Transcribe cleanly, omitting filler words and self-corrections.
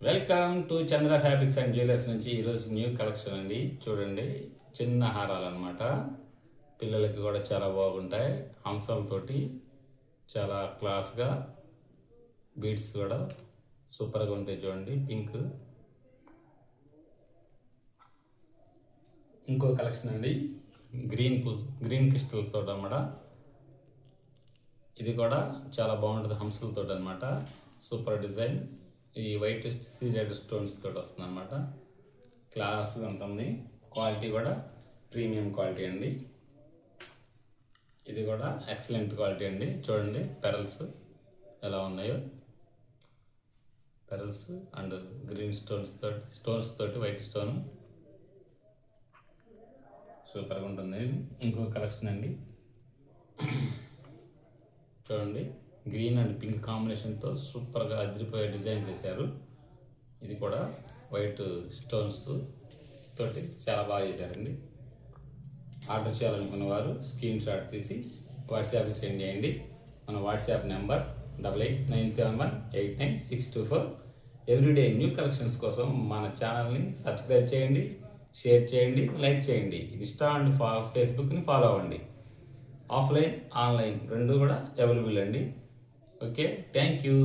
Welcome to Chandra fabrics and jewellers నుంచి ఈరోజు new collection అండి. చూడండి, చిన్న హారాలు అనమాట. పిల్లలకి కూడా చాలా బాగుంటాయి. హంసలతోటి చాలా క్లాస్గా బీడ్స్ కూడా సూపర్గా ఉంటాయి. చూడండి, పింక్. ఇంకో కలెక్షన్ అండి, గ్రీన్ క్రిస్టల్స్ తోటి అన్నమాట. ఇది కూడా చాలా బాగుంటుంది హంసలతో అనమాట. Super design. ఈ వైట్ సీజెడ్ స్టోన్స్ తోటి వస్తుంది అనమాట. క్లాస్గా ఉంటుంది. క్వాలిటీ కూడా ప్రీమియం క్వాలిటీ అండి. ఇది కూడా ఎక్సలెంట్ క్వాలిటీ అండి. చూడండి పెరల్స్ ఎలా ఉన్నాయో. పెరల్స్ అండ్ గ్రీన్ స్టోన్స్ తోటి వైట్ స్టోన్ సూపర్గా ఉంటుంది. ఇంకో కలెక్షన్ అండి, చూడండి, గ్రీన్ అండ్ పింక్ కాంబినేషన్తో సూపర్గా అదిరిపోయే డిజైన్స్ వేశారు. ఇది కూడా వైట్ స్టోన్స్ తోటి చాలా బాగా చేశారండి. ఆర్డర్ చేయాలనుకున్న వారు స్క్రీన్ షాట్ తీసి వాట్సాప్కి సెండ్ చేయండి. మన WhatsApp number 8897189624. Everyday new collections కోసం మన ఛానల్ని సబ్స్క్రైబ్ చేయండి, షేర్ చేయండి, లైక్ చేయండి. ఇన్స్టా అండ్ ఫేస్బుక్ని ఫాలో అవ్వండి. ఆఫ్లైన్ ఆన్లైన్ రెండు కూడా అవైలబుల్ అండి. Okay, thank you.